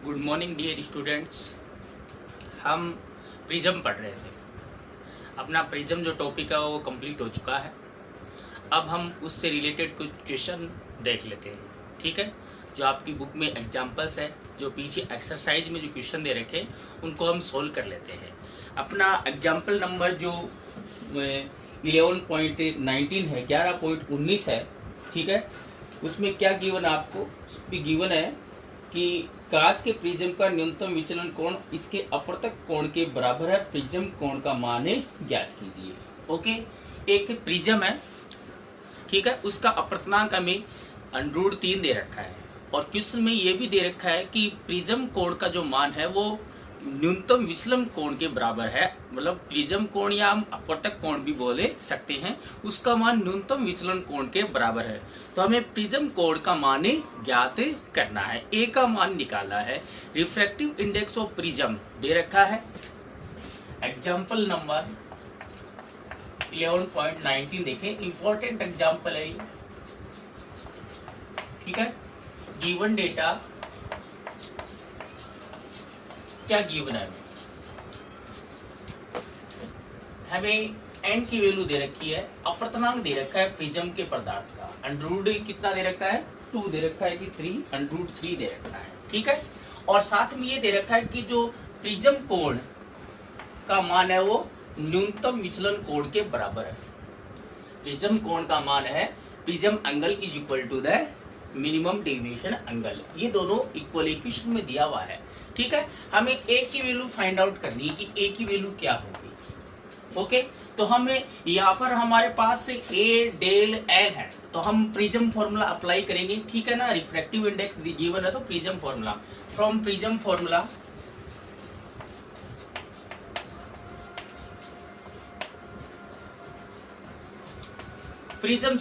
Good morning dear students. हम prism पढ़ रहे थे। अपना प्रिज्म जो टॉपिक है वो कंप्लीट हो चुका है। अब हम उससे रिलेटेड कुछ क्वेश्चन देख लेते हैं, ठीक है। जो आपकी बुक में एग्जाम्पल्स है, जो पीछे एक्सरसाइज में जो क्वेश्चन दे रखे हैं उनको हम सोल्व कर लेते हैं। अपना एग्जाम्पल नंबर जो 11.19 है, 11.19 है, ठीक है। उसमें क्या गिवन है आपको? गिवन है कि कांच के प्रिज्म का न्यूनतम विचलन कोण इसके अपवर्तक कोण के बराबर है, प्रिज्म कोण का मान ज्ञात कीजिए। ओके, एक प्रिज्म है, ठीक है, उसका अपवर्तनांक हमें √3 दे रखा है और क्वेश्चन में ये भी दे रखा है कि प्रिज्म कोण का जो मान है वो न्यूनतम विचलन कोण के बराबर है। मतलब प्रिज्म कोण या हम अपवर्तक कोण भी बोले सकते हैं, उसका मान न्यूनतम विचलन कोण के बराबर है। तो हमें प्रिज्म कोण का मान ज्ञात करना है, ए का मान निकालना है। रिफ्रैक्टिव इंडेक्स ऑफ प्रिज्म दे रखा है। एग्जाम्पल नंबर 11.19 देखें, इंपॉर्टेंट एग्जाम्पल है ये, ठीक है। गिवन डेटा क्या गिवन है? हमें n की वैल्यू दे रखी है, अपवर्तनांक दे रखा है प्रिज्म के पदार्थ का, √3 कितना दे रखा है? 2 दे रखा है कि 3, √3 दे रखा है, ठीक है। और साथ में ये दे रखा है कि जो प्रिज्म कोण का मान है वो न्यूनतम विचलन कोण के बराबर है। प्रिज्म कोण का मान है prism angle is equal to the minimum deviation angle. ये दोनों इक्वल इक्वेशन में दिया हुआ है, ठीक है। हमें ए की वैल्यू फाइंड आउट करनी है कि ए की वैल्यू क्या होगी। ओके, तो हमें यहाँ पर हमारे पास ए डेल एल है, तो हम प्रिज्म फॉर्मूला अप्लाई करेंगे, ठीक है ना। रिफ्रैक्टिव इंडेक्स गिवन है तो prism formula, from prism formula prism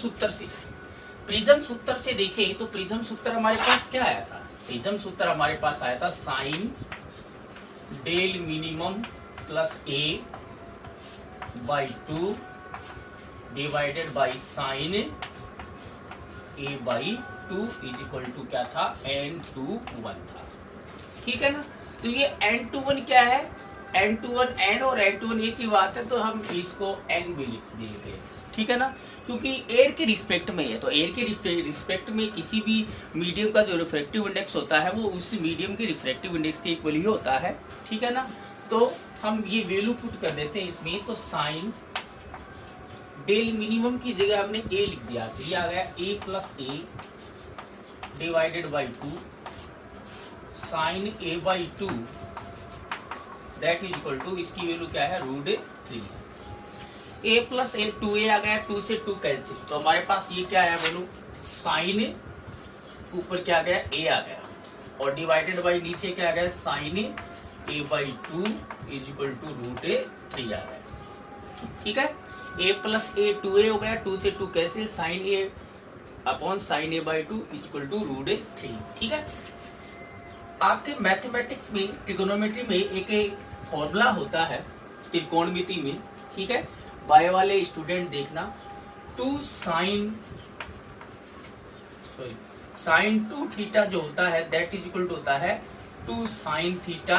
सूत्र से देखें तो प्रिज्म सूत्र हमारे पास क्या आया था? प्रिज्म सूत्र हमारे पास आया था sine del minimum plus A by 2 divided by sine A by 2 is equal to क्या था? n21 था, ठीक है ना। तो ये n21 क्या है? n21 n और n21 एक ही बात है, तो हम इसको n भी लिख देंगे, ठीक है ना। क्योंकि एयर के रिस्पेक्ट में है, तो एयर के रिस्पेक्ट में किसी भी मीडियम का जो रिफ्रैक्टिव इंडेक्स होता है वो उस मीडियम के रिफ्रैक्टिव इंडेक्स के इक्वल ही होता है, ठीक है ना। तो हम ये वैल्यू पुट कर देते हैं इसमें, तो साइन डेल मिनिमम की जगह हमने ए लिख दिया, तो ये आ गया A plus A divided by 2 sine A by 2 that is equal to, इसकी वैल्यू क्या है? √3। a प्लस ए 2a आ गया, 2 से 2 कैंसिल, तो हमारे पास ये क्या है बोलो? साइन ऊपर क्या आ गया? a आ गया, और डिवाइडेड बाई नीचे क्या आ गया? Sine a by 2 is equal to √3 आ गया, ठीक है। a प्लस ए 2a हो गया, 2 से 2 cancel, sine a upon sine a by 2 is equal to √3, ठीक है। आपके मैथमेटिक्स में, ट्रिगोनोमेट्री में एक फॉर्मूला होता है त्रिकोणमिति में, ठीक है। बाय वाले स्टूडेंट देखना, 2 साइन 2 थीटा जो होता है दैट इज इक्वल टू होता है 2 साइन थीटा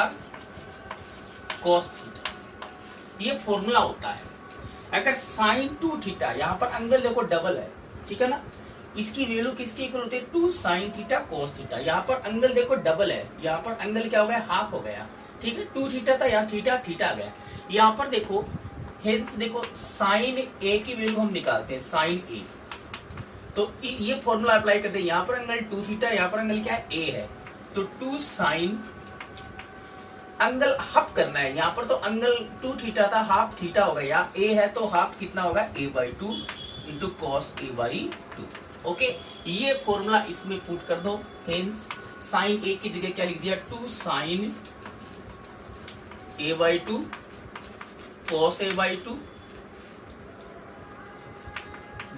कॉस थीटा, ये फॉर्मूला होता है। अगर साइन 2 थीटा, यहाँ पर एंगल देखो डबल है, ठीक है ना, इसकी वैल्यू किसके इक्वल होती है? 2 साइन थीटा कॉस थीटा। यहाँ पर एंगल देखो डबल है, यहाँ पर एंगल क्या हो गया? हाफ हो गया, ठीक है। 2 थीटा था, यहाँ थीटा थीटा आ गया। यहाँ पर देखो, हेंस देखो साइन ए की वैल्यू हम निकालते हैं, साइन ए, तो ये फॉर्मूला अप्लाई करते हैं। यहाँ पर एंगल 2 थीटा, यहाँ पर एंगल क्या है? ए है, तो 2 साइन, एंगल हाफ करना है, यहाँ पर तो एंगल 2 थीटा था, हाफ थीटा होगा, यहाँ ए है तो हाफ कितना होगा? a by 2 into cos a by 2। Okay, ये फॉर्मूला इसमें पुट कर दो, हेंस साइन ए की जगह क्या लिख दिया? 2 sine a by 2 cos a by 2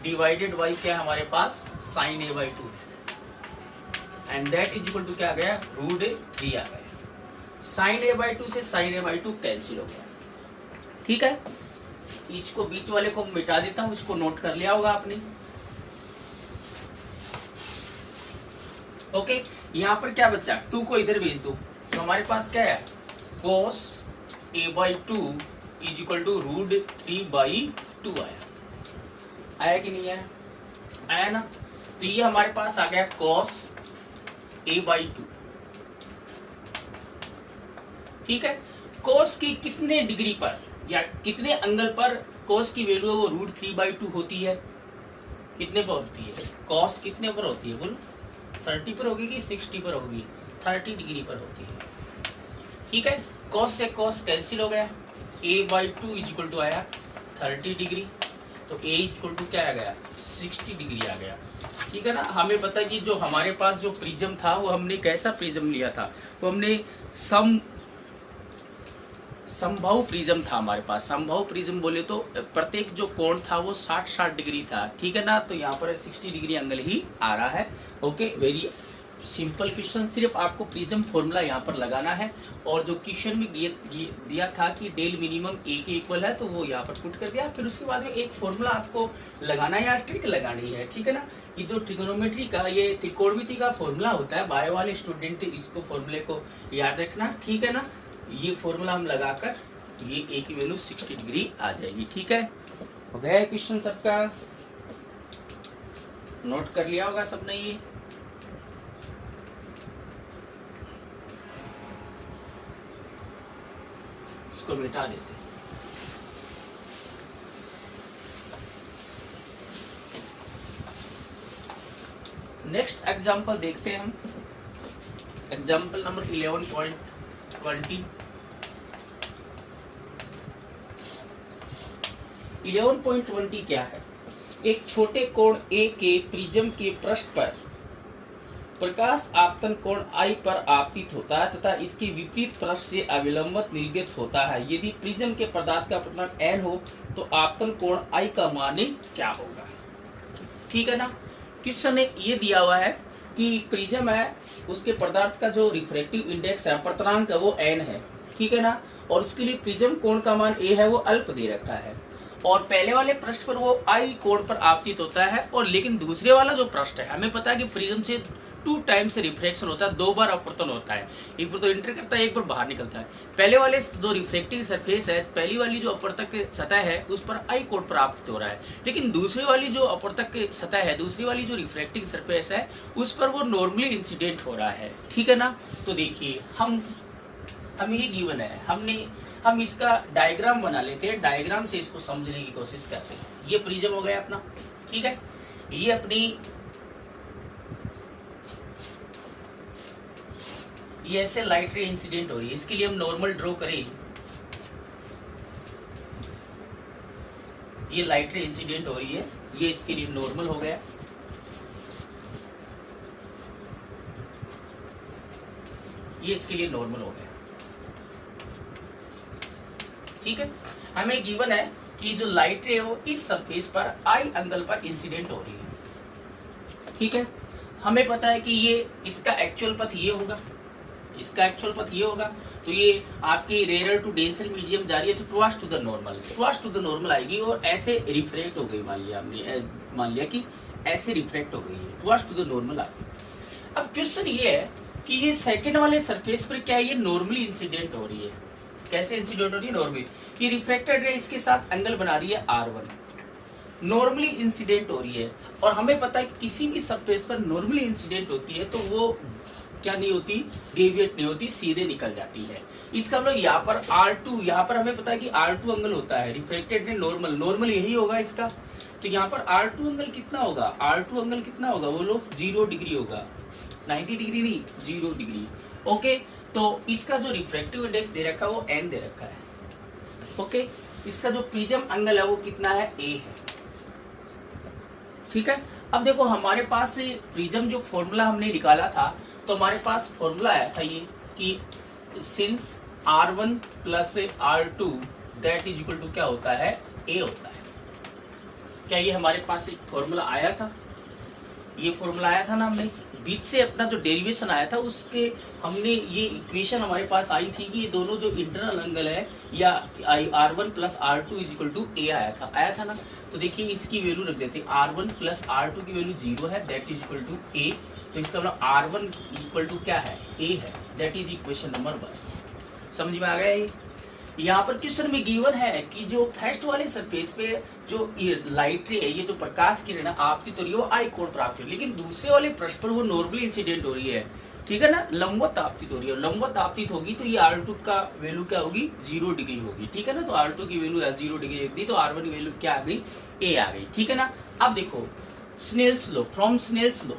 divided by क्या है हमारे पास? Sine a by 2, and that is equal to क्या आ गया? √3 आ गया। साइन a बाई 2 से साइन a बाई 2 कैंसिल हो गया, ठीक है। इसको बीच वाले को मिटा देता हूं, इसको नोट कर लिया होगा आपने। ओके, यहाँ पर क्या बचा? 2 को इधर भेज दो, तो हमारे पास क्या है, cos a/2 is equal to √3/2 आया कि नहीं आया ना। तो ये हमारे पास आ गया cos a/2। ठीक है, cos की कितने डिग्री पर या कितने एंगल पर cos की वैल्यू वो √3/2 होती है, कितने पर होती है, cos कितने पर होती है बोलो, 30 पर होगी कि 60 पर होगी, 30 डिग्री पर होती है। ठीक है, cos से cos कैंसिल हो गया, a/2 इज इक्वल टू आया 30 डिग्री, तो a इक्वल टू क्या आ गया, 60 डिग्री आ गया। ठीक है ना। हमें पता है कि जो हमारे पास जो प्रिज्म था वो हमने कैसा प्रिज्म लिया था, वो हमने समबाहु प्रिज्म था हमारे पास। समबाहु प्रिज्म बोले तो प्रत्येक जो कोण था वो 60 डिग्री था। ठीक है ना। तो यहाँ पर 60 डिग्री एंगल ही आ रहा है। Okay, very simple question. सिर्फ आपको प्रिज्म फॉर्मूला यहाँ पर लगाना है, और जो क्वेश्चन में दिया था कि डेल मिनिमम ए के इक्वल है, तो वो यहाँ पर पुट कर दिया। फिर उसके बाद में एक फॉर्मूला आपको लगाना है या ट्रिक लगानी है। ठीक है ना। ये जो ट्रिगोनोमेट्री का, ये त्रिकोणमिति का फॉर्मूला होता है, बायो वाले स्टूडेंट इसको फॉर्मूले को याद रखना। ठीक है ना। ये फॉर्मूला हम लगाकर ये ए की वैल्यू 60 डिग्री आ जाएगी। ठीक है, हो गया क्वेश्चन सबका, नोट कर लिया होगा सबने। ये इसको मिटा देते हैं। नेक्स्ट एग्जांपल देखते हैं हम, एग्जांपल नंबर 11.20। 11.20 क्या है, एक छोटे कोण A के प्रिज्म के पृष्ठ पर प्रकाश आपतन कोण I पर आपतित होता है तथा इसके विपरीत पृष्ठ से अविलंबित निर्गत होता है। यदि प्रिज्म के पदार्थ का अपवर्तन n हो तो आपतन कोण I का मान क्या होगा। ठीक है ना। क्वेश्चन ने ये दिया हुआ है कि प्रिज्म है, उसके पदार्थ का जो रिफ्रैक्टिव इंडेक्स है, अपवर्तनांक है, वो n है। ठीक है ना। और उसके लिए प्रिज्म कोण का मान a है, वो अल्प दे रखा है, और पहले वाले पृष्ठ पर वो I कोण पर आपतित होता है। और लेकिन दूसरे वाला जो पृष्ठ है, हमें पता है कि प्रिज्म से 2 टाइम्स रिफ्रैक्शन होता है, 2 बार अपवर्तन होता है, एक बार तो एंटर करता है, एक बार बाहर निकलता है। पहले वाले जो रिफ्लेक्टिंग सरफेस है, पहली वाली जो अपवर्तक सतह है, उस पर I कोण पर आपतित हो रहा है, लेकिन दूसरी वाली जो अपवर्तक सतह है, दूसरी वाली जो रिफ्लेक्टिंग सरफेस है, उस पर वो नॉर्मली इंसिडेंट हो रहा है। ठीक है ना। तो देखिए हम ये गिवन है, हम इसका डायग्राम बना लेते हैं, डायग्राम से इसको समझने की कोशिश करते हैं। ये प्रिज्म हो गया अपना। ठीक है, ये अपनी ये ऐसे लाइट रे इंसिडेंट हो रही है, इसके लिए हम नॉर्मल ड्रॉ करें। ये लाइट रे इंसिडेंट हो रही है, ये इसके लिए नॉर्मल हो गया। ये इसके लिए नॉर्मल हो गया। ठीक है, हमें गिवन है कि जो लाइट रे हो इस सरफेस पर I एंगल पर इंसिडेंट हो रही है। ठीक है, हमें पता है कि ये इसका एक्चुअल पथ ये होगा, इसका एक्चुअल पथ ये होगा। तो ये आपकी रेयर टू डेंसर मीडियम जा रही है, तो टुवर्ड्स टू द नॉर्मल आएगी और ऐसे रिफ्लेक्ट हो गई। मान लिया कि ऐसे रिफ्लेक्ट हो गई है, टुवर्ड्स टू द नॉर्मल आ गई। अब क्वेश्चन ये है कि ये सेकंड वाले सरफेस पर क्या ये नॉर्मली इंसिडेंट हो रही है। कैसे इंसिडेंट हो रही है नॉर्मली, ये रिफ्लेक्टेड रे इसके साथ एंगल बना रही है R1, नॉर्मली इंसिडेंट हो रही है। और हमें पता है किसी भी सरफेस पर नॉर्मली इंसिडेंट होती है तो वो क्या नहीं होती, डेविएट नहीं होती, सीधे निकल जाती है। इसका मतलब यहाँ पर R2, यहाँ पर हमें पता है कि R2 एंगल होता है, रिफ्लेक्टेड रे नॉर्मल यही होगा इसका। तो यहाँ पर R2 एंगल कितना होगा, R2 एंगल कितना होगा बोलो, 0 डिग्री होगा, 90 डिग्री नहीं, 0 डिग्री। ओके, तो इसका जो रिफ्रैक्टिव इंडेक्स दे रखा है वो n दे रखा है। ओके, इसका जो प्रिज्म एंगल है वो कितना है, a है। ठीक है, अब देखो हमारे पास प्रिज्म जो फॉर्मूला हमने निकाला था, तो हमारे पास फॉर्मूला आया था ये कि since R1 plus R2 that is equal to क्या होता है, a होता है। क्या ये हमारे पास एक फॉर्मूला आया था, ये फॉर्मूला आया था ना, हमने बीच से अपना जो डेरिवेशन आया था उसके हमने ये इक्वेशन हमारे पास आई थी कि ये दोनों जो इंटरनल एंगल है या R1 plus R2 is equal to A आया था ना। तो देखिए इसकी वैल्यू रख देते हैं, R1 प्लस R2 की वैल्यू 0 है, दैट इज इक्वल टू ए। तो इसका मतलब R1 इक्वल टू क्या है, ए है, दैट इज इक्वेशन नंबर 1। समझ में आ गया ये। यहाँ पर क्वेश्चन में गिवन है कि जो फर्स्ट वाले सरफेस पे जो ये लाइट रे है, ये जो प्रकाश किरण आपतित हो रही है वो आई कोण प्राप्त हो रही है, लेकिन दूसरे वाले पृष्ठ पर वो नॉर्मली इंसिडेंट हो रही है, ठीक है ना, लंबवत आपतित हो रही है। लंबवत आपतित होगी तो ये R2 का वैल्यू क्या होगी, 0 डिग्री होगी, ठीक है ना। तो R2 की वैल्यू 0 डिग्री रख दी, तो R1 की वैल्यू क्या आ गई, ए आ गई, ठीक है ना। अब देखो Snell's law, from Snell's law,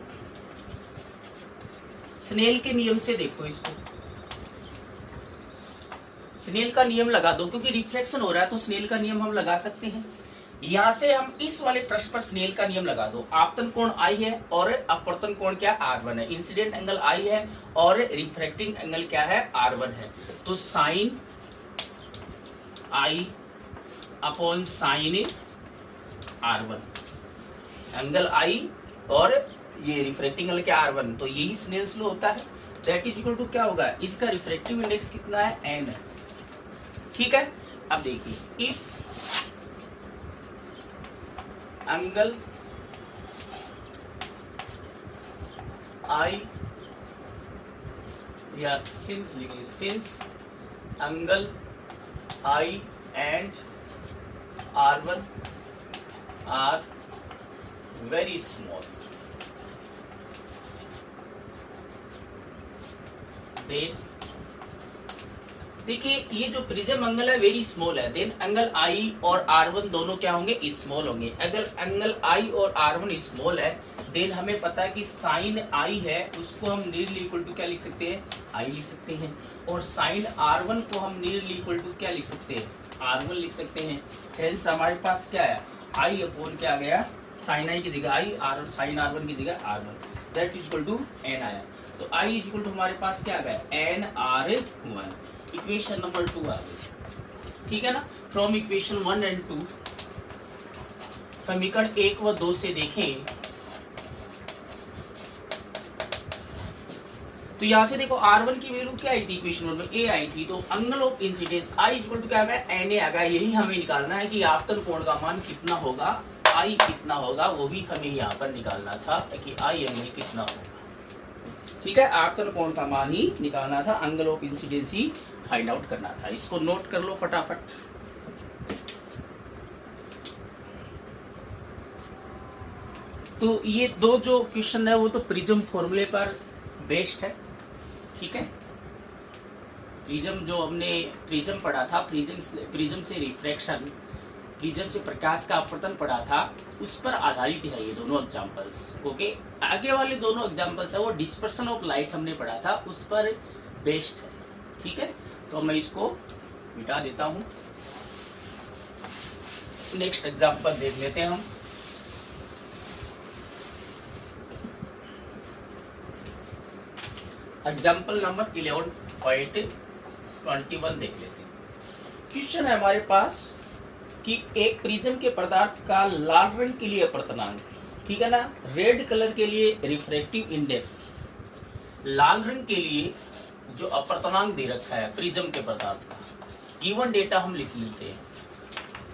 Snell के नियम से देखो इसको, स्नेल का नियम लगा दो, क्योंकि रिफ्लेक्शन हो रहा है तो स्नेल का नियम हम लगा सकते हैं। यहां से हम इस वाले पृष्ठ पर स्नेल का नियम लगा दो। आपतन कोण आई है और अपवर्तन कोण क्या R1 है, इंसिडेंट एंगल आई है और रिफ्रैक्टिंग एंगल क्या है, R1 है। तो sign I upon sine R1, angle I और ये रिफ्रैक्टिंग एंगल क्या R1, तो यही स्नेल्स लॉ होता है। दैट इज इक्वल टू क्या होगा, इसका रिफ्रैक्टिव इंडेक्स कितना है, n है, ठीक है। अब देखिए इफ एंगल आई या सिंस लिखेंगे, since angle I and R1 are very small, then देखिए ये जो प्रिज्म एंगल है वेरी स्मॉल है, देन एंगल आई और R1 दोनों क्या होंगे, स्मॉल होंगे। अगर एंगल आई और R1 स्मॉल है, देन हमें पता है कि साइन आई है उसको हम नियरली इक्वल टू क्या लिख सकते हैं, आई लिख सकते हैं, और साइन R1 को हम नियरली इक्वल टू क्या लिख सकते हैं, R1 लिख सकते हैं। हेंस हमारे पास क्या है, आई अपॉन क्या आ गया, साइन आई की जगह आई, साइन R1 की जगह R1, that is equal to n आया। तो आई इज इक्वल टू हमारे पास क्या आ गया, nR1, इक्वेशन नंबर 2 आ गई, ठीक है ना। फ्रॉम इक्वेशन 1 एंड 2 समीकरण 1 व 2 से देखें तो यहाँ से देखो R1 की वैल्यू क्या आई थी, इक्वेशन 1 में a आई थी, तो angle of incidence I equal to क्या है, na आ गया। यही हमें निकालना है कि आपतन कोण का मान कितना होगा, I कितना होगा, वो भी हमें यहाँ पर निकालना था कि I एंगल कितना होगा, ठीक है। आपतन कोण का मान ही निकालना था, angle of incidence he find out करना था। इसको नोट कर लो फटाफट। तो ये दो जो क्वेश्चन है वो तो प्रिज्म फॉर्मूले पर बेस्ड है, ठीक है। प्रिज्म जो हमने प्रिज्म पढ़ा था, प्रिज्म से रिफ्रैक्शन, प्रिज्म से प्रकाश का अपवर्तन पढ़ा था, उस पर आधारित है ये दोनों एग्जांपल्स, ओके। आगे वाले दोनों एग्जांपल्स है वो डिस्पर्सन ऑफ लाइट हमने पढ़ा था, उस पर बेस्ड है, ठीक है। तो मैं इसको मिटा देता हूं, नेक्स्ट एग्जांपल देख लेते हैं हम। एग्जाम्पल नंबर 11.21 देख लेते हैं। क्वेश्चन है हमारे पास कि एक प्रिज्म के पदार्थ का लाल रंग के लिए अपवर्तनांक, ठीक है ना, रेड कलर के लिए रिफ्रैक्टिव इंडेक्स, लाल रंग के लिए जो अपवर्तनांक दे रखा है प्रिज्म के पदार्थ का, गिवन डेटा हम लिख लेते हैं,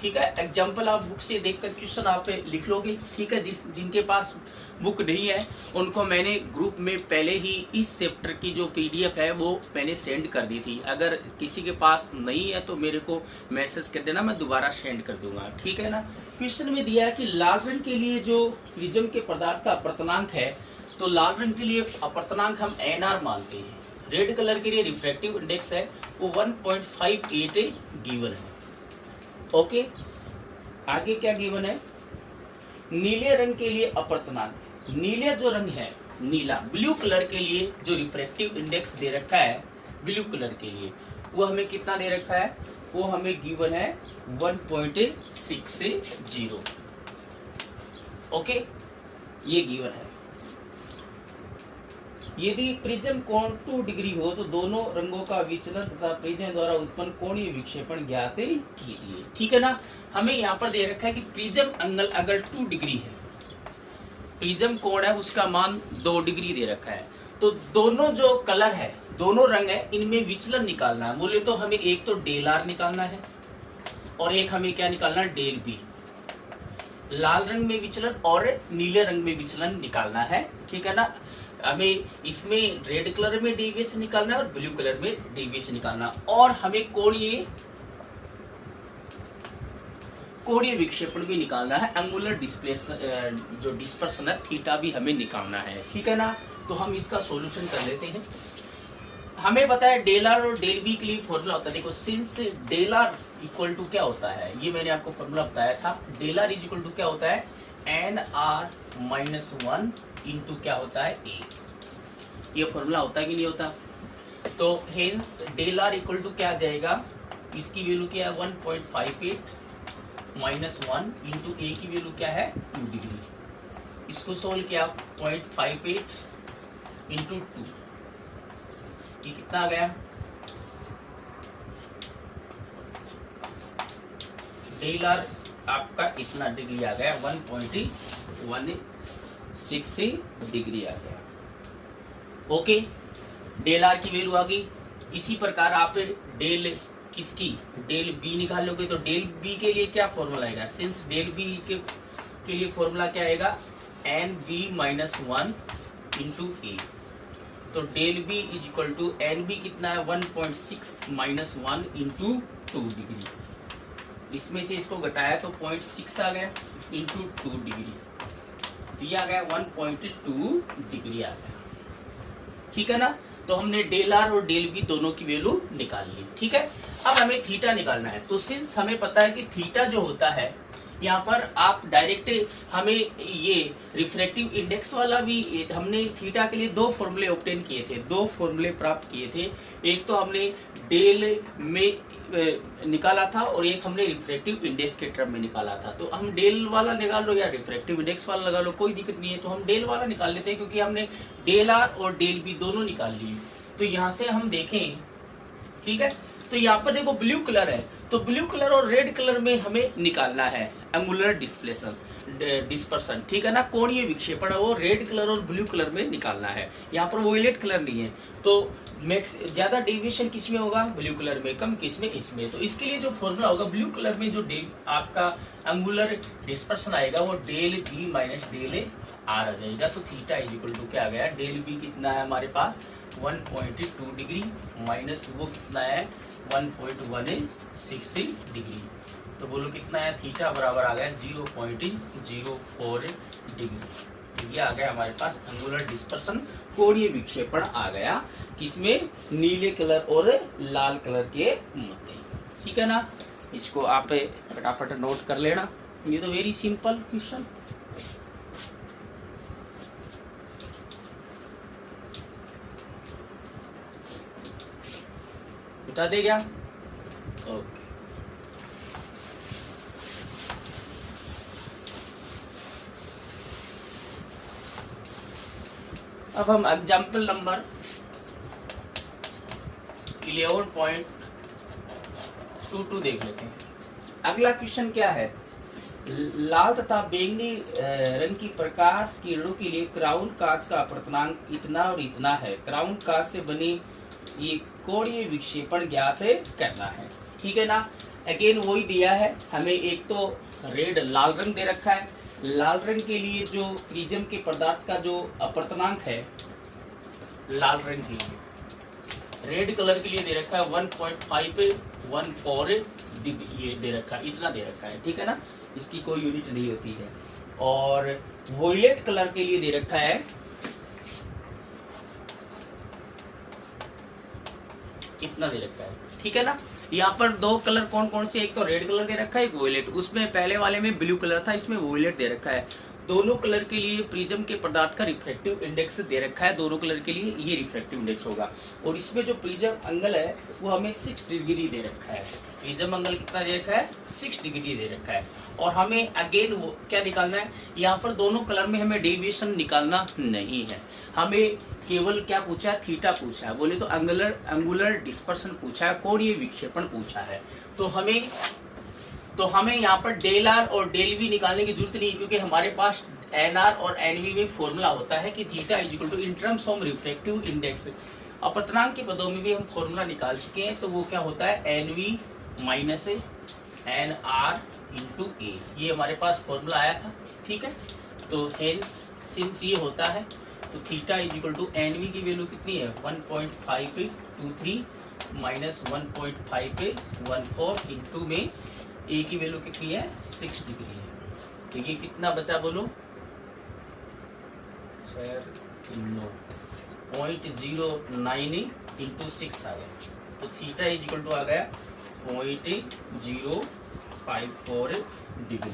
ठीक है। एग्जाम्पल आप बुक से देखकर क्वेश्चन आप लिख लोगे, ठीक है। जिनके पास बुक नहीं है उनको मैंने ग्रुप में पहले ही इस चैप्टर की जो PDF है वो मैंने सेंड कर दी थी। अगर किसी के पास नहीं है तो मेरे को मैसेज कर देना, मैं दोबारा सेंड कर दूंगा, ठीक है ना। क्वेश्चन में दिया है कि लाल रंग के लिए जो प्रिज्म के पदार्थ का अपवर्तनांक है, तो लाल रंग के लिए अपवर्तनांक हम NR मानते हैं, रेड कलर के लिए रिफ्रैक्टिव इंडेक्स है वो 1.58 गिवन है, ओके। आगे क्या गिवन है, नीले रंग के लिए अपवर्तनांक, नीले जो रंग है नीला, ब्लू कलर के लिए जो रिफ्रैक्टिव इंडेक्स दे रखा है ब्लू कलर के लिए वो हमें कितना दे रखा है, वो हमें गिवन है 1.60, ओके, ये गिवन है। यदि प्रिज्म कोण 2 डिग्री हो तो दोनों रंगों का विचलन तथा प्रिज्म द्वारा उत्पन्न कोणीय विक्षेपण ज्ञात कीजिए, ठीक है ना। हमें यहाँ पर दे रखा है कि प्रिज्म एंगल अगर 2 डिग्री है, प्रिज्म कोण है उसका मान 2 डिग्री दे रखा है। तो दोनों जो कलर है, दोनों रंग है, इनमें विचलन निकालना है। बोले तो हमें एक तो डेल आर निकालना है और एक हमें क्या निकालना है, डेल बी। लाल रंग में विचलन और नीले रंग में विचलन निकालना है, ठीक है ना। हमें इसमें रेड कलर में डेविएशन निकालना है और ब्लू कलर में डेविएशन निकालना, और हमें कोणीय विक्षेपण भी निकालना है। एंगुलर डिस्प्लेसमेंट जो डिस्पर्सन है थीटा भी हमें निकालना है, ठीक है ना। तो हम इसका सॉल्यूशन कर लेते हैं। हमें पता है डेल आर और डेल बी के लिए फॉर्मूला होता है। देखो since del R equal to क्या होता है, ये मैंने आपको फॉर्मूला बताया था। डेल आर इक्वल टू क्या होता है, एन आर माइनस 1 इंटू क्या होता है, ए। ये फॉर्मूला होता है कि नहीं होता। तो hence del R equal to क्या आ जाएगा, इसकी वैल्यू क्या है 1.58 माइनस 1 इंटू ए की वैल्यू क्या है 2 डिग्री। इसको सोल्व किया 0.58 इंटू 2, ये कितना आ गया, डेल आर आपका इतना डिग्री आ गया 1.16 डिग्री आ गया। ओके, डेल आर की वैल्यू आ गई। इसी प्रकार आप डेल किसकी, डेल बी निकालोगे तो डेल बी के लिए क्या फॉर्मूला आएगा, सिंस डेल बी के लिए फॉर्मूला क्या आएगा, N B minus 1 into A. तो del B is equal to N B कितना है 1.6 माइनस 1 इंटू 2 डिग्री। इसमें से इसको घटाया तो 0.6 आ गया इंटू 2 डिग्री, तो ये आ गया 1.2 डिग्री आ गया, ठीक है ना। तो हमने डेल आर और डेल बी दोनों की वैल्यू निकाल ली, ठीक है। अब हमें थीटा निकालना है। तो सिंस हमें पता है कि थीटा जो होता है, यहाँ पर आप डायरेक्ट हमें ये रिफ्रैक्टिव इंडेक्स वाला भी, हमने थीटा के लिए 2 फॉर्मूले ऑब्टेन किए थे, 2 फॉर्मूले प्राप्त किए थे। एक तो हमने डेल में निकाला था और एक हमने रिफ्रैक्टिव इंडेक्स के टर्म में निकाला था। तो हम डेल वाला निकाल लो या रिफ्रैक्टिव इंडेक्स वाला लगा लो, कोई दिक्कत नहीं है। तो हम डेल वाला निकाल लेते हैं क्योंकि हमने डेल आर और डेल बी दोनों निकाल लिए। तो यहाँ से हम देखें, ठीक है, तो यहाँ पर देखो ब्लू कलर है, तो ब्लू कलर और रेड कलर में हमें निकालना है एंगुलर डिस्पर्सन, ठीक है ना। कोणीय विक्षेपण वो रेड कलर और ब्लू कलर में निकालना है। यहाँ पर वोयलेट कलर नहीं है, तो मैक्स ज्यादा डेविएशन किस में होगा, ब्लू कलर में, कम किस में, इसमें। तो इसके लिए जो फॉर्मूला होगा, ब्लू कलर में जो आपका एंगुलर डिस्पर्सन आएगा वो del B minus del R आ जाएगा। तो थीटा इज इक्वल टू क्या आ गया, डेल बी कितना है हमारे पास 1.2 डिग्री माइनस वो कितना है 1.16 डिग्री। तो बोलो कितना है, थीटा बराबर आ गया 0.04 डिग्री। ये आ गया हमारे पास एंगुलर डिस्पर्सन, कोणीय विक्षेपण आ गया किसमें, नीले कलर और लाल कलर के मध्य, ठीक है ना। इसको आप फटाफट नोट कर लेना। ये तो वेरी सिंपल क्वेश्चन। बता दे क्या, ओके। अब हम एग्जाम्पल नंबर 11.22 देख लेते हैं। अगला क्वेश्चन क्या है, लाल तथा बैंगनी रंग की प्रकाश किरणों के लिए क्राउन कांच का अपवर्तनांक इतना और इतना है। क्राउन कांच से बनी ये कोणीय विक्षेपण ज्ञात करना है, ठीक है ना। अगेन वही दिया है हमें, एक तो रेड लाल रंग दे रखा है। लाल रंग के लिए जो प्रिज्म के पदार्थ का जो अपवर्तनांक है, लाल रंग के लिए, रेड कलर के लिए दे रखा है 1.514 डिग्री, ये दे रखा है, इतना दे रखा है, ठीक है ना। इसकी कोई यूनिट नहीं होती है। और वोयलेट कलर के लिए दे रखा है इतना दे रखा है, ठीक है ना। यहाँ पर 2 कलर कौन कौन से, एक तो रेड कलर दे रखा है, एक वोयलेट। उसमें पहले वाले में ब्लू कलर था, इसमें वोयलेट दे रखा है। दोनों कलर के लिए प्रिज्म के पदार्थ का रिफ्रैक्टिव इंडेक्स दे रखा है। दोनों कलर के लिए ये रिफ्रैक्टिव इंडेक्स होगा। और इसमें जो प्रिज्म एंगल है वो हमें 6 डिग्री दे रखा है। प्रिज्म एंगल कितना दे रखा है, 6 डिग्री दे रखा है। और हमें अगेन वो क्या निकालना है, यहाँ पर दोनों कलर में हमें डेविएशन निकालना नहीं है। हमें केवल क्या पूछा है, थीटा पूछा है। बोले तो एंगुलर डिस्पर्सन पूछा है, कोणीय विक्षेपण पूछा है। तो हमें यहाँ पर डेल आर और डेल बी निकालने की जरूरत नहीं, क्योंकि हमारे पास एनआर और एनवी में फॉर्मूला होता है कि theta is equal to in terms of reflective index, अपवर्तनांक के पदों में भी हम फॉर्मूला निकाल चुके हैं, तो वो क्या होता है NV minus N R into A, ये हमारे पास फॉर्मूला आया था। ठीक है, तो हेंस सिंस ये होता है तो theta is equal to NV की वैल्यू कितनी है 1.5823 माइनस 1.5814 इंटू में ए की वैल्यू कितनी है 6 डिग्री है। तो ये कितना बचा बोलो 0.09 इंटू 6 आ गया, तो थीटा इज इक्वल टू आ गया 0.054 डिग्री।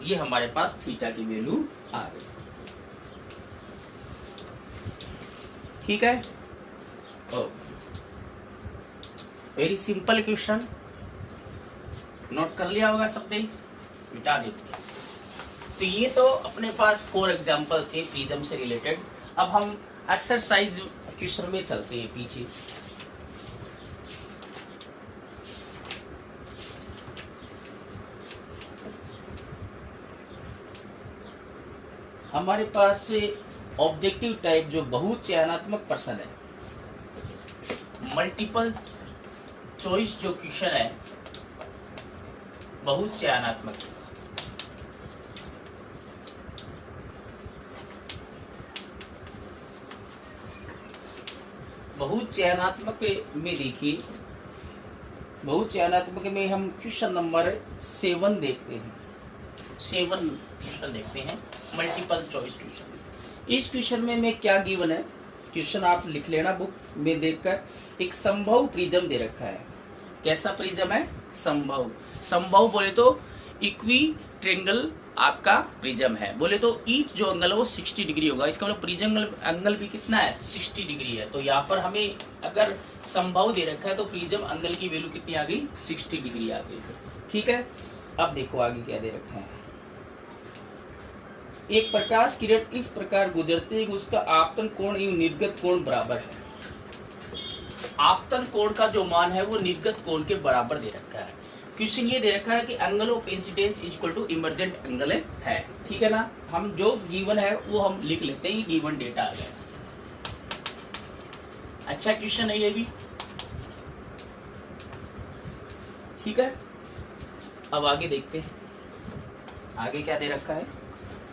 ये हमारे पास थीटा की वैल्यू आ गई। ठीक है, वेरी सिंपल क्वेश्चन, नोट कर लिया होगा सबने, मिटा देते हैं। तो ये तो अपने पास 4 एग्जाम्पल थे प्रिज्म से रिलेटेड। अब हम एक्सरसाइज क्वेश्चन में चलते हैं पीछे। हमारे पास ऑब्जेक्टिव टाइप जो बहुत चयनात्मक प्रश्न है, मल्टीपल चॉइस जो क्वेश्चन है बहुत चयनात्मक, बहुत चयनात्मक में देखिए, बहुत चयनात्मक में हम क्वेश्चन नंबर 7 देखते हैं। 7 क्वेश्चन देखते हैं मल्टीपल चॉइस क्वेश्चन। इस क्वेश्चन में क्या गिवन है, क्वेश्चन आप लिख लेना बुक में देखकर। एक संभव प्रिज्म दे रखा है। कैसा प्रिज्म है? संभव। संभव बोले तो इक्वी ट्रेंगल आपका प्रिज्म है, बोले तो ईच जो एंगल है वो 60 डिग्री होगा। इसका मतलब प्रिज्म एंगल भी कितना है 60 डिग्री है। तो यहाँ पर हमें अगर संभव दे रखा है तो प्रिज्म एंगल की वैल्यू कितनी आ गई 60 डिग्री आ गई। ठीक है, अब देखो आगे क्या दे रखा है। एक प्रकाश किरण इस प्रकार गुजरते है कि उसका आपतन कोण एवं निर्गत कोण बराबर है। आपतन कोण का जो मान है वो निर्गत कोण के बराबर दे रखा है। क्वेश्चन ये दे रखा है कि angle of incidence is equal to emergent angle है। ठीक है ना, हम जो गिवन है वो हम लिख लेते हैं, ये गिवन डेटा आ गया। अच्छा क्वेश्चन है ये भी। ठीक है, अब आगे देखते हैं आगे क्या दे रखा है।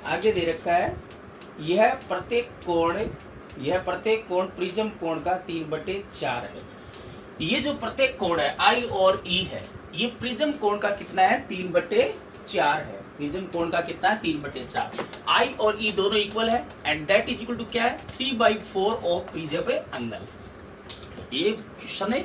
आगे दे रखा है यह प्रत्येक कोण प्रिज्म कोण का 3/4 है। ये जो प्रत्येक कोण है आई और ई है, ये प्रिज्म कोण का कितना है 3/4 है। प्रिज्म कोण का कितना है 3/4। आई और ई दोनों इक्वल है and that is equal to क्या है 3/4 ऑफ प्रिज्म एंगल। ये क्वेश्चन है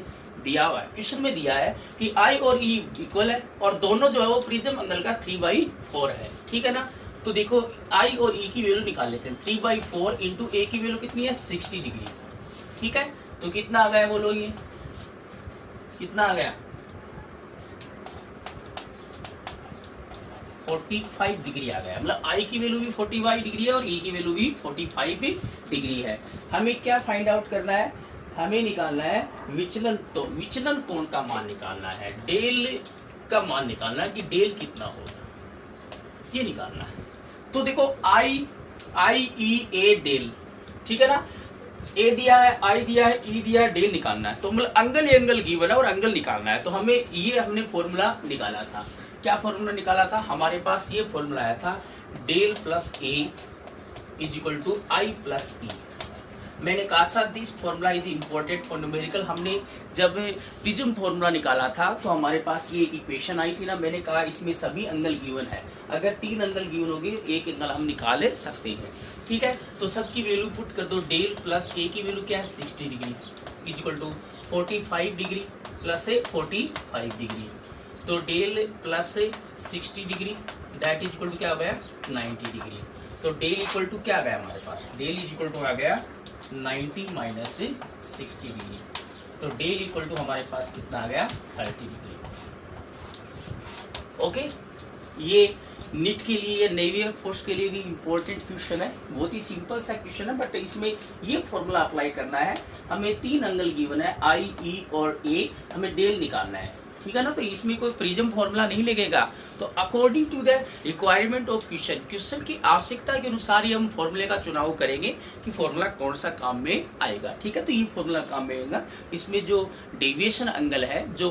दिया हुआ है, क्वेश्चन में दिया है कि आई और ई इक्वल है और दोनों जो है वो प्रिज्म एंगल का 3/4 है। ठीक है ना, तो देखो आई और ई की वैल्यू निकाल लेते हैं। 3/4 इंटू ए की वैल्यू कितनी है 60 डिग्री। ठीक है, तो कितना आ गया बोलो, ये कितना आ गया 45 डिग्री आ गया। मतलब आई की वैल्यू भी 45 डिग्री है और ई की वैल्यू भी 45 डिग्री है। हमें क्या फाइंड आउट करना है, हमें निकालना है विचलन। तो विचलन कोण का मान निकालना है, डेल का मान निकालना है कि डेल कितना होगा, ये निकालना है। तो देखो आई ई ए डेल, ठीक है ना, ए दिया है, आई दिया है, ई दिया है, डेल निकालना है। तो मतलब एंगल गिवन है और एंगल निकालना है। तो हमने फॉर्मूला निकाला था। क्या फॉर्मूला निकाला था? हमारे पास ये फॉर्मूला आया था del plus A is equal to I plus E. मैंने कहा था this formula is important for numerical. हमने जब प्रिज्म फॉर्मूला निकाला था तो हमारे पास ये इक्वेशन आई थी ना, मैंने कहा इसमें सभी एंगल गिवन है। अगर 3 एंगल गिवन होंगे एक एंगल हम निकाल सकते हैं। ठीक है, तो सबकी वैल्यू पुट कर दो। डेल प्लस ए की वैल्यू क्या है 60 degree is equal to 45 degree plus 45 degree. तो del plus 60 degree that is equal to क्या आ गया 90 डिग्री। तो डेल इक्वल टू क्या आ गया हमारे पास, डेल इज इक्वल टू आ गया 90 माइनस 60 डिग्री। तो डेल इक्वल टू हमारे पास कितना आ गया 30 डिग्री। ओके, ये नीट के लिए, नेवी एयरफोर्स के लिए भी इम्पोर्टेंट क्वेश्चन है। बहुत ही सिंपल सा क्वेश्चन है, बट इसमें ये फॉर्मूला अप्लाई करना है। हमें 3 एंगल गिवन है आई ई और ए, हमें डेल निकालना है। ठीक है ना। तो इसमें कोई प्रिज्म फॉर्मूला नहीं लगेगा। तो according to the requirement of question की आवश्यकता के अनुसार ही हम फॉर्मूले का चुनाव करेंगे कि फॉर्मूला कौन सा काम में आएगा। ठीक है, तो ये फॉर्मूला काम में आएगा। इसमें जो डेविएशन एंगल है, जो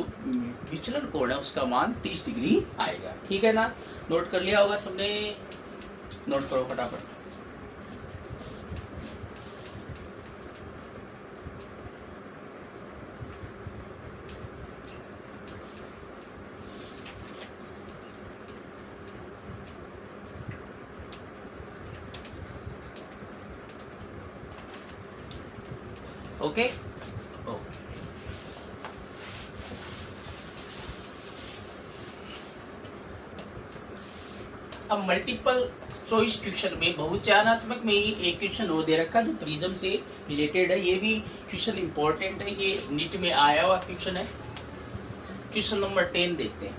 विचलन कोण है, उसका मान 30 डिग्री आएगा। ठीक है ना, नोट कर लिया होगा सबने, नोट करो फटाफट। ओके अब मल्टीपल चॉइस क्वेश्चन में बहुचयनात्मक में ही एक क्वेश्चन वो दे रखा जो प्रिज्म से रिलेटेड है। ये भी क्वेश्चन इंपॉर्टेंट है, ये नीट में आया हुआ क्वेश्चन है। क्वेश्चन नंबर 10 देखते हैं।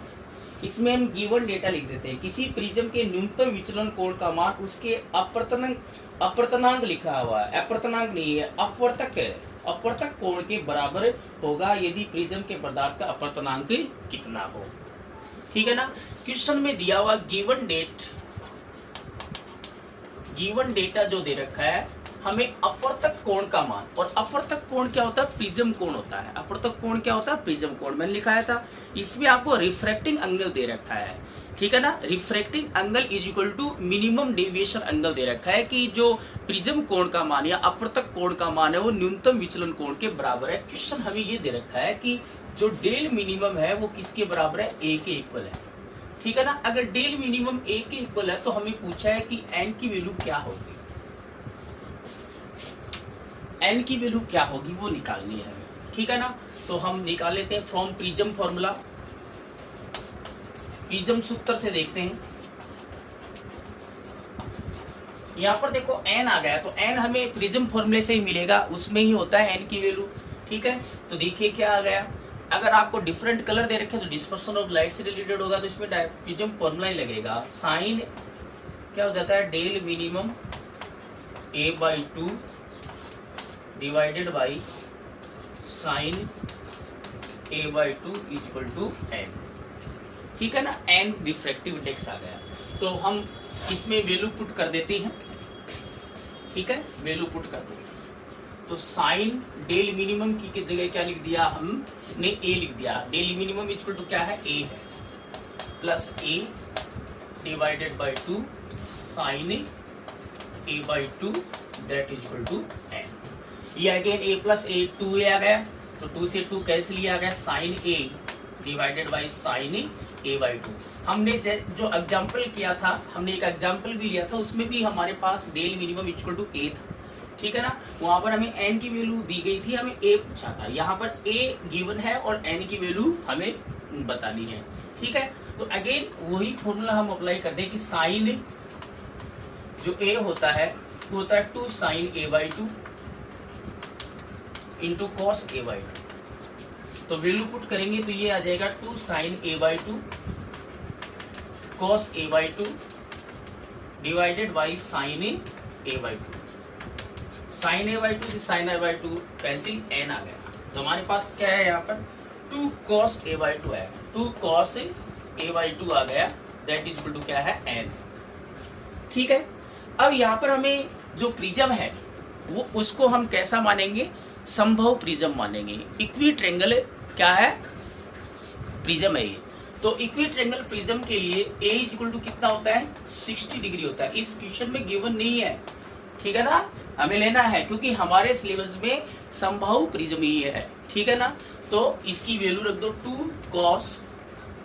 इसमें हम गिवन डेटा लिख देते हैं। किसी प्रिज्म के न्यूनतम विचलन कोण का मान उसके अपवर्तनांक लिखा हुआ है, अपवर्तनांक नहीं है, अपवर्तक है, अपवर्तक कोण के बराबर होगा यदि प्रिज्म के पदार्थ का अपवर्तनांक कितना हो। ठीक है ना। क्वेश्चन में दिया हुआ गिवन डेटा जो दे रखा है, हमें अपवर्तक कोण का मान, और अपवर्तक कोण क्या होता है, प्रिज्म कोण होता है। अपवर्तक कोण क्या होता है, प्रिज्म कोण मैंने लिखाया था। इसमें आपको रिफ्रैक्टिंग एंगल दे रखा है। ठीक है ना, refracting angle is equal to minimum deviation angle दे रखा है कि जो प्रिज्म कोण का मान या अपवर्तक कोण का मान है वो न्यूनतम विचलन कोण के बराबर है। क्वेश्चन हमें ये दे रखा है कि जो डेल मिनिमम है वो किसके बराबर है, ए के इक्वल है। ठीक है ना। अगर डेल मिनिमम ए के इक्वल है तो हमें पूछा है कि एन की वैल्यू क्या होगी, एन की वैल्यू क्या होगी वो निकालनी है हमें। ठीक है ना, तो हम निकाल लेते हैं फ्रॉम प्रिज्म फॉर्मूला। प्रिज्म सूत्र से देखते हैं। यहाँ पर देखो एन आ गया, तो एन हमें प्रिज्म फॉर्मूले से ही मिलेगा, उसमें ही होता है एन की वैल्यू। ठीक है, तो देखिए क्या आ गया। अगर आपको डिफरेंट कलर दे रखे तो डिस्पर्सन ऑफ लाइट से रिलेटेड होगा, तो इसमें प्रिज्म फॉर्मूला ही लगेगा। साइन क्या हो जाता है, del minimum a/2 divided by sine a/2 equal to N. ठीक है ना, एन रिफ्रैक्टिव इंडेक्स आ गया। तो हम इसमें वैल्यू पुट कर देते हैं। ठीक है, वैल्यू पुट कर देते हैं। तो साइन डेल मिनिमम की जगह क्या लिख दिया हमने, ए लिख दिया। डेल मिनिमम इक्वल टू क्या है, ए है, plus A divided by 2 sine a/2 that is equal to n. ये again a plus a 2a आ गया, तो 2 से 2 कैंसिल लिया गया, sine a divided by sine a/2। हमने जो एग्जाम्पल किया था, हमने एक एग्जाम्पल भी लिया था, उसमें भी हमारे पास डेल मिनिमम इक्वल टू ए था। ठीक है ना, वहां पर हमें एन की वैल्यू दी गई थी, हमें ए पूछा था। यहाँ पर ए गिवन है और एन की वैल्यू हमें बतानी है। ठीक है, तो अगेन वही फॉर्मूला हम अप्लाई करते हैं कि साइन जो ए होता है वो होता है 2 sine a/2 into cos a/2। तो वैल्यू पुट करेंगे तो ये आ जाएगा 2 sine a/2 cos a/2 divided by sine a/2। Sine a/2 से साइन a/2 कैंसिल, एन आ गया। तो हमारे पास क्या है यहाँ पर 2 cos a/2 है, 2 cos a/2 आ गया, दैट इज इक्वल टू क्या है, एन। ठीक है, अब यहाँ पर हमें जो प्रिज्म है वो उसको हम कैसा मानेंगे, संभव प्रिज्म मानेंगे। इक्वी ट्रायंगल क्या है, प्रिज्म है ये। तो इक्वी ट्रायंगल प्रिज्म के लिए a इज इक्वल टू कितना होता है, 60 डिग्री होता है। इस क्वेश्चन में गिवन नहीं है, ठीक है ना, हमें लेना है क्योंकि हमारे सिलेबस में संभव प्रिज्म ही है। ठीक है ना, तो इसकी वैल्यू रख दो 2 cos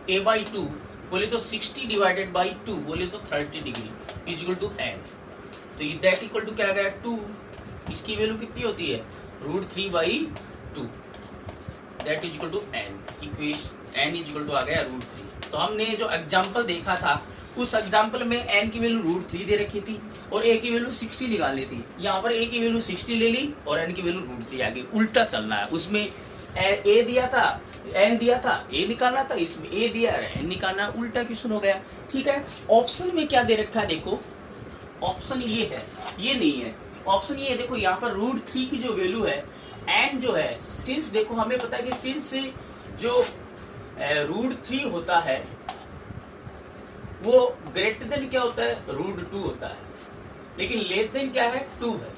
a/2 बोले तो 60 डिवाइडेड बाई 2 बोले तो 30 degree is equal to n. तो दैट इक्वल टू क्या आ गया 2, इसकी वैल्यू कितनी होती है, √3/2 that is equal to n. Equation n is equal to आ गया √3। तो हमने जो एग्जाम्पल देखा था उस एग्जाम्पल में एन की वैल्यू √3 दे रखी थी और ए की वैल्यू 60 निकालनी थी। यहाँ पर ए की वैल्यू 60 ले ली और एन की वैल्यू √3 आ गई। उल्टा चलना है, उसमें ए दिया था, एन दिया था, ए निकालना था, इसमें ए दिया एन निकालना, उल्टा क्वेश्चन हो गया। ठीक है, ऑप्शन में क्या दे रखा है, देखो ऑप्शन ये है, ये नहीं है। ऑप्शन ये देखो, यहाँ पर √3 की जो वैल्यू है, एन जो है, सिंस देखो हमें पता है कि सिंस जो √3 होता है वो ग्रेटर देन क्या होता है, √2 होता है, लेकिन लेस देन क्या है, 2 है।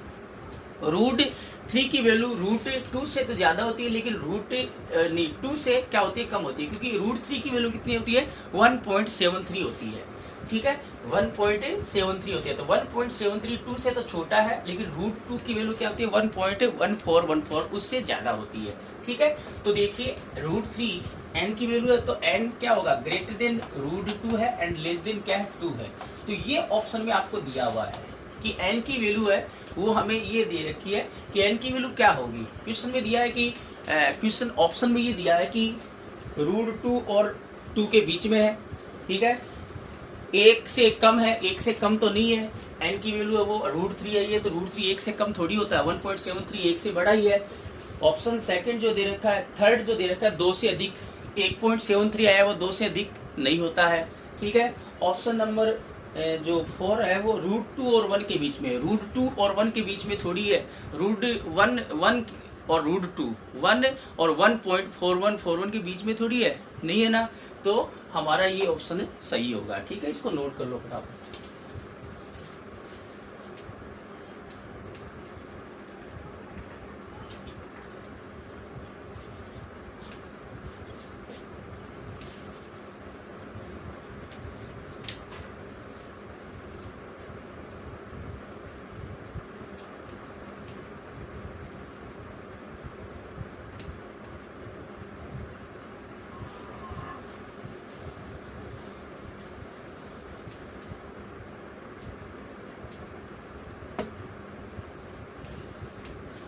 √3 की वैल्यू √2 से तो ज्यादा होती है, लेकिन √2 से क्या होती है, कम होती है, क्योंकि √3 की वैल्यू कितनी होती है, 1.73 होती है। ठीक है, 1.73 होती है, तो 1.73 2 से तो छोटा है, लेकिन √2 की वैल्यू क्या होती है, 1.1414 उससे ज्यादा होती है। ठीक है, तो देखिए √3 n की वैल्यू है, तो n क्या होगा, ग्रेटर देन √2 है एंड लेस देन क्या है, 2 है। तो ये ऑप्शन में आपको दिया हुआ है कि n की वैल्यू है वो हमें ये दे रखी है कि n की वैल्यू क्या होगी। क्वेश्चन में दिया है कि क्वेश्चन ऑप्शन में ये दिया है कि √2 और 2 के बीच में है। ठीक है, 1 से कम है, 1 से कम तो नहीं है, n की वैल्यू है वो √3 है, ये तो √3 1 से कम थोड़ी होता है, 1.73 1 से बड़ा ही है। ऑप्शन सेकंड जो दे रखा है, थर्ड जो दे रखा है 2 से अधिक, 1.73 आया वो 2 से अधिक नहीं होता है। ठीक है, ऑप्शन नंबर जो 4 है वो √2 और 1 के बीच में, √2 और 1 के बीच में थोड़ी है, √1 और √2 1 और 1.4141 के बीच में थोड़ी है, नहीं है ना, तो हमारा ये ऑप्शन सही होगा। ठीक है, इसको नोट कर लो फटाफट।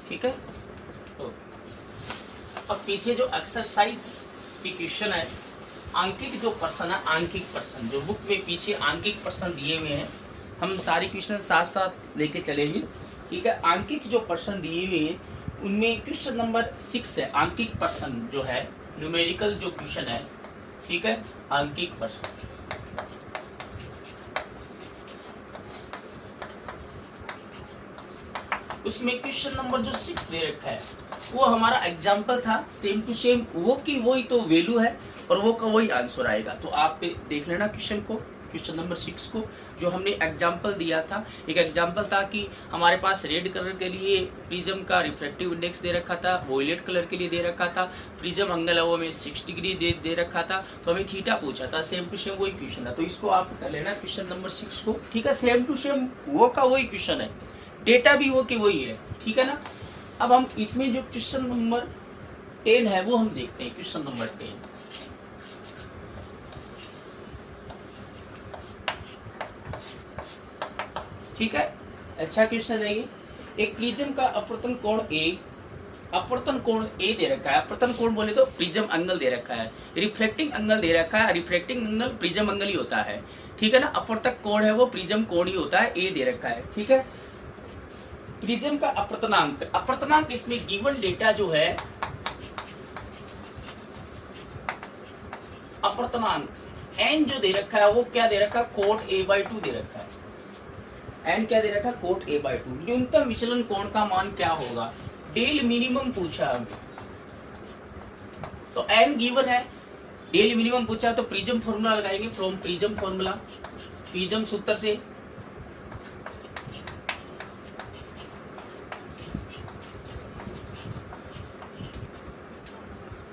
ठीक है, अब पीछे जो एक्सरसाइज की क्वेश्चन है, आंकिक जो प्रश्न है, आंकिक प्रश्न जो बुक में पीछे आंकिक प्रश्न दिए हुए हैं, हम सारे क्वेश्चन साथ साथ लेके चलेंगे। ठीक है, आंकिक जो प्रश्न दिए हुए हैं उनमें क्वेश्चन नंबर 6 है, आंकिक प्रश्न जो है, न्यूमेरिकल जो क्वेश्चन है। ठीक है, आंकिक प्रश्न उसमें क्वेश्चन नंबर जो 6 दे रखा है वो हमारा एग्जाम्पल था, सेम टू सेम वो की वही तो वैल्यू है और वो का वही आंसर आएगा। तो आप देख लेना क्वेश्चन को, क्वेश्चन नंबर 6 को, जो हमने एग्जाम्पल दिया था। एक एग्जाम्पल था कि हमारे पास रेड कलर के लिए प्रिज्म का रिफ्लेक्टिव इंडेक्स दे रखा था, वॉयलेट कलर के लिए दे रखा था, प्रिज्म एंगल है वो हमें 6 डिग्री दे रखा था, तो हमें थीटा पूछा था, सेम टू सेम वही क्वेश्चन था। तो इसको आप कर लेना क्वेश्चन नंबर 6 को। ठीक है, सेम टू सेम वो का वही क्वेश्चन है, डेटा भी वो की वही है। ठीक है ना, अब हम इसमें जो क्वेश्चन नंबर 10 है वो हम देखते हैं। क्वेश्चन नंबर 10, ठीक है, अच्छा क्वेश्चन है ये। एक प्रिज्म का अपवर्तन कोण ए, अपवर्तन कोण ए दे रखा है, अपवर्तन कोण बोले तो प्रिज्म एंगल दे रखा है, रिफ्लेक्टिंग एंगल दे रखा है, रिफ्लेक्टिंग एंगल प्रिज्म एंगल ही होता है। ठीक है ना, अपवर्तक कोण है वो प्रिज्म कोण ही होता है, ए दे रखा है। ठीक है, प्रिज्म का अपवर्तनांक, अपवर्तनांक इसमें गिवन डेटा जो है, अपवर्तनांक n जो दे रखा है वो क्या दे रखा है, कोट a/2 दे रखा है। n क्या दे रखा है, कोट a/2। न्यूनतम विचलन कोण का मान क्या होगा, डेल मिनिमम पूछा हमें, तो n गिवन है, डेल मिनिमम पूछा, तो प्रिज्म फॉर्मूला लगाएंगे, फ्रॉम प्रिज्म फॉर्मूला, प्रिज्म सूत्र से।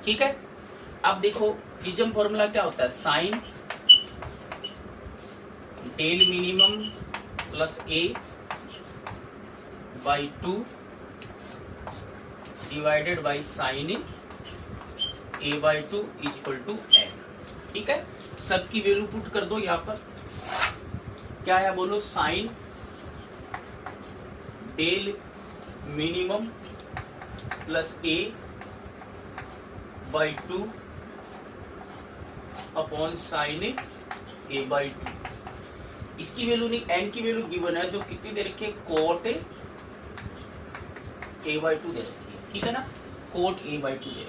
ठीक है, अब देखो प्रिज्म फॉर्मूला क्या होता है, sine del minimum plus a/2 divided by sine a/2 equal to n। ठीक है, सबकी वैल्यू पुट कर दो यहाँ पर, क्या है बोलो, sine del minimum plus a/2 upon sine a/2। इसकी वैल्यू नहीं, n की वैल्यू गिवन है, जो कितनी दे रखी है, कोट a/2 दे रखी है। ठीक है ना, कोट a/2 दे रखी है।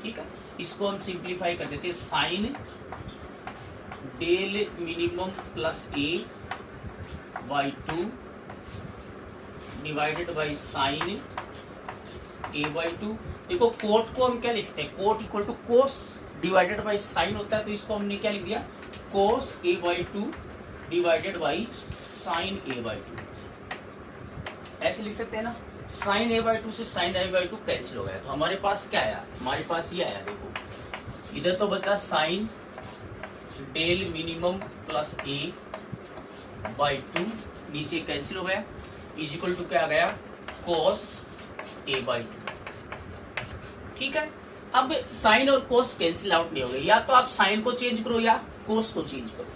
ठीक है, इसको हम सिंप्लीफाई कर देते हैं, sine del minimum plus a/2 divided by sine a/2। देखो कोट को हम क्या लिखते हैं, cot equal to cos divided by sine होता है, तो इसको हमने क्या लिख दिया, cos a/2 divided by sine a/2, ऐसे लिख सकते हैं ना। साइन a/2 से साइन a/2 कैंसिल हो गया, तो हमारे पास क्या आया, हमारे पास ये आया, देखो इधर तो बचा sign del minimum plus a/2, नीचे कैंसिल हो गया, इज इक्वल टू क्या आ गया, cos a/2। ठीक है, अब साइन और कोस कैंसिल आउट नहीं हो गए, या तो आप साइन को चेंज करो या कोस को चेंज करो,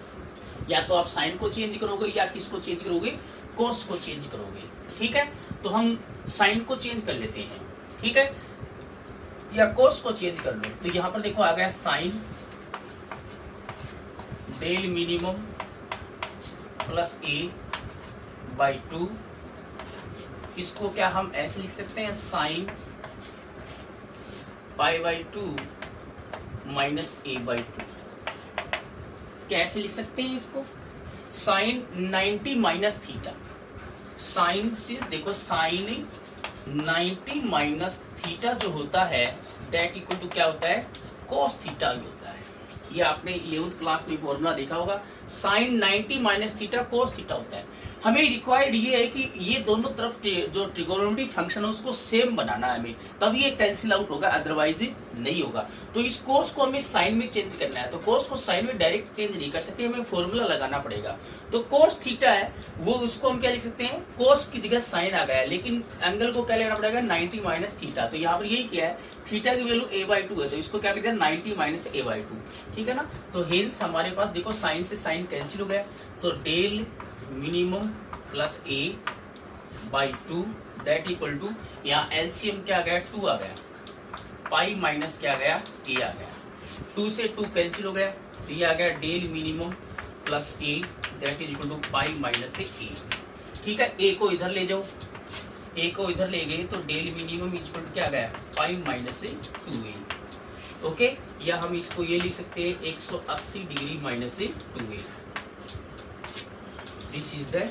या तो आप साइन को चेंज करोगे या किसको चेंज करोगे, कोस को चेंज करोगे। ठीक है, तो हम साइन को चेंज कर लेते हैं, ठीक है, या कोस को चेंज कर लो। तो यहां पर देखो आ गया sign del minimum plus a/2, इसको क्या हम ऐसे लिख सकते हैं, साइन π/2 माइनस a/2, कैसे लिख सकते हैं इसको, साइन 90 माइनस थीटा, साइन से देखो साइन 90 माइनस थीटा जो होता है दैट इक्वल टू क्या होता है, cos थीटा ही होता है। ये आपने 11th क्लास में फॉर्मूला देखा होगा, sine 90 minus theta cos theta होता है। हमें रिक्वायर्ड ये है कि ये दोनों तरफ जो ट्रिगोनोमेट्रिक फंक्शन है उसको सेम बनाना है हमें, तब ये कैंसिल आउट होगा, अदरवाइज नहीं होगा। तो इस कोस को हमें साइन में चेंज करना है, तो कोस को साइन में डायरेक्ट चेंज नहीं कर सकते, हमें फॉर्मूला लगाना पड़ेगा। तो कोस थीटा है वो, उसको हम क्या लिख सकते हैं, कोस की जगह साइन आ गया है, लेकिन एंगल को क्या लेना पड़ेगा, 90 माइनस थीटा। तो यहाँ पर यही क्या है, थीटा की वैल्यू a/2 है, तो इसको क्या कहते हैं, 90 माइनस a/2। ठीक है ना, तो हेंस हमारे पास देखो साइन से साइन कैंसिल हो गया, तो del minimum plus a/2 that equal to, यहाँ एलसीएम क्या आ गया, 2 आ गया, पाई माइनस क्या आ गया, a आ गया, 2 से 2 कैंसिल हो गया, तो ये आ गया del minimum plus a that is equal to pi minus से a। ठीक है, a को इधर ले जाओ, a को इधर ले गए तो del minimum is equal to क्या आ गया, पाई माइनस से 2a। ओके, या हम इसको ये लिख सकते हैं 180 डिग्री माइनस से 2a, this is the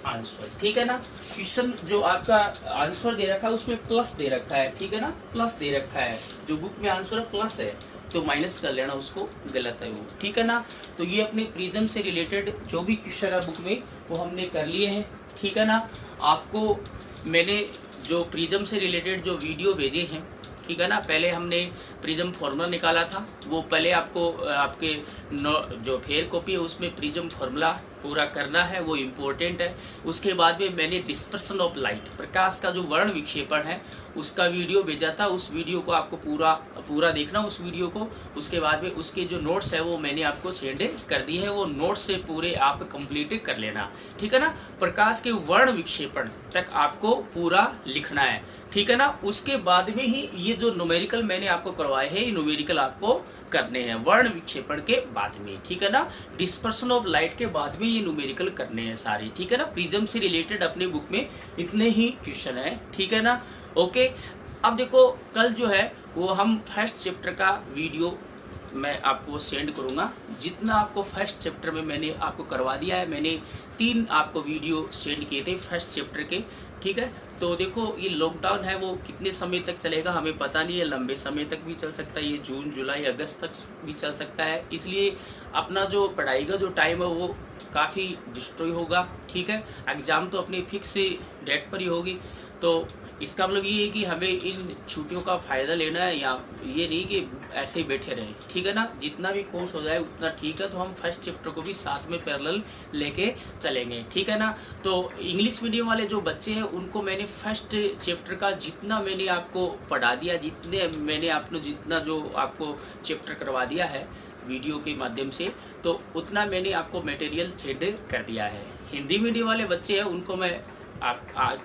answer. ठीक है ना, क्वेश्चन जो आपका आंसर दे रखा है उसमें प्लस दे रखा है, ठीक है ना, प्लस दे रखा है, जो बुक में आंसर प्लस है तो माइनस कर लेना, उसको गलत है वो। ठीक है ना, तो ये अपने प्रिज्म से रिलेटेड जो भी क्वेश्चन है बुक में वो हमने कर लिए हैं। ठीक है ना, आपको मैंने जो प्रिज्म से रिलेटेड जो वीडियो भेजे हैं, ठीक है ना, पहले हमने प्रिज्म फॉर्मूला निकाला था, वो पहले आपको आपके जो फेयर कॉपी है उसमें प्रिज्म फॉर्मूला पूरा करना है, वो इम्पोर्टेंट है। उसके बाद में मैंने डिस्पर्सन ऑफ लाइट, प्रकाश का जो वर्ण विक्षेपण है उसका वीडियो भेजा था, उस वीडियो को आपको पूरा देखना, उस वीडियो को। उसके बाद में उसके जो नोट्स है वो मैंने आपको सेंड कर दिए हैं, वो नोट्स से पूरे आप कंप्लीट कर लेना। ठीक है ना, प्रकाश के वर्ण विक्षेपण तक आपको पूरा लिखना है। ठीक है ना, उसके बाद में ही ये जो न्यूमेरिकल मैंने आपको करवाए हैं, ये न्यूमेरिकल आपको करने हैं वर्ण विक्षेपण के बाद में। ठीक है ना, डिस्पर्सन ऑफ लाइट के बाद में ये न्यूमेरिकल करने हैं सारे। ठीक है ना, प्रिज्म से रिलेटेड अपने बुक में इतने ही क्वेश्चन है। ठीक है ना, ओके। अब देखो कल जो है वो हम फर्स्ट चैप्टर का वीडियो मैं आपको सेंड करूंगा, जितना आपको फर्स्ट चैप्टर में मैंने आपको करवा दिया है, मैंने 3 आपको वीडियो सेंड किए थे फर्स्ट चैप्टर के। ठीक है, तो देखो ये लॉकडाउन है वो कितने समय तक चलेगा हमें पता नहीं है, लंबे समय तक भी चल सकता है, ये जून जुलाई अगस्त तक भी चल सकता है, इसलिए अपना जो पढ़ाई का जो टाइम है वो काफ़ी डिस्ट्रॉय होगा। ठीक है, एग्ज़ाम तो अपनी फिक्स डेट पर ही होगी, तो इसका मतलब ये है कि हमें इन छुट्टियों का फ़ायदा लेना है, या ये नहीं कि ऐसे ही बैठे रहें। ठीक है ना, जितना भी कोर्स हो जाए उतना ठीक है, तो हम फर्स्ट चैप्टर को भी साथ में पैरेलल लेके चलेंगे। ठीक है ना, तो इंग्लिश मीडियम वाले जो बच्चे हैं उनको मैंने फर्स्ट चैप्टर का जितना मैंने आपको पढ़ा दिया, जितना जो आपको चैप्टर करवा दिया है वीडियो के माध्यम से, तो उतना मैंने आपको मटेरियल सेंड कर दिया है। हिंदी मीडियम वाले बच्चे हैं उनको मैं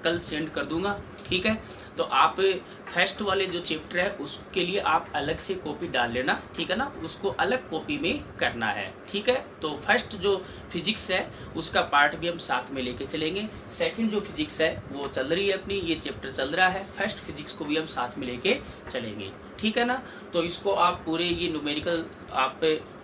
कल सेंड कर दूंगा। ठीक है, तो आप फर्स्ट वाले जो चैप्टर है उसके लिए आप अलग से कॉपी डाल लेना। ठीक है ना, उसको अलग कॉपी में करना है। ठीक है, तो फर्स्ट जो फिजिक्स है उसका पार्ट भी हम साथ में लेके चलेंगे, सेकंड जो फिजिक्स है वो चल रही है अपनी, ये चैप्टर चल रहा है, फर्स्ट फिजिक्स को भी हम साथ में लेके चलेंगे। ठीक है ना, तो इसको आप पूरे ये न्यूमेरिकल आप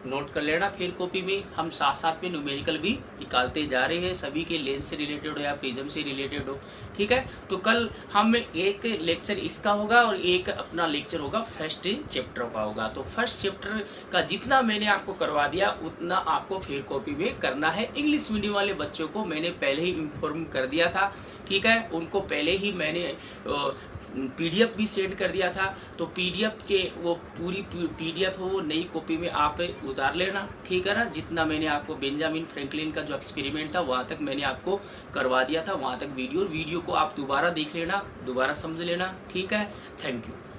नोट कर लेना। फिर कॉपी में हम साथ साथ में न्यूमेरिकल भी निकालते जा रहे हैं, सभी के लेंस से रिलेटेड हो या प्रिज्म से रिलेटेड हो, ठीक है। तो कल हम एक लेक्चर इसका होगा और एक अपना लेक्चर होगा फर्स्ट चैप्टर का होगा। तो फर्स्ट चैप्टर का जितना मैंने आपको करवा दिया उतना आपको फिर कॉपी में करना है। इंग्लिश मीडियम वाले बच्चों को मैंने पहले ही इन्फॉर्म कर दिया था, ठीक है, उनको पहले ही मैंने पीडीएफ भी सेंड कर दिया था। तो पीडीएफ के वो पूरी पीडीएफ हो वो नई कॉपी में आप उतार लेना, ठीक है ना। जितना मैंने आपको बेंजामिन फ्रैंकलिन का जो एक्सपेरिमेंट था वहाँ तक मैंने आपको करवा दिया था, वहाँ तक वीडियो को आप दोबारा देख लेना, दोबारा समझ लेना, ठीक है। Thank you.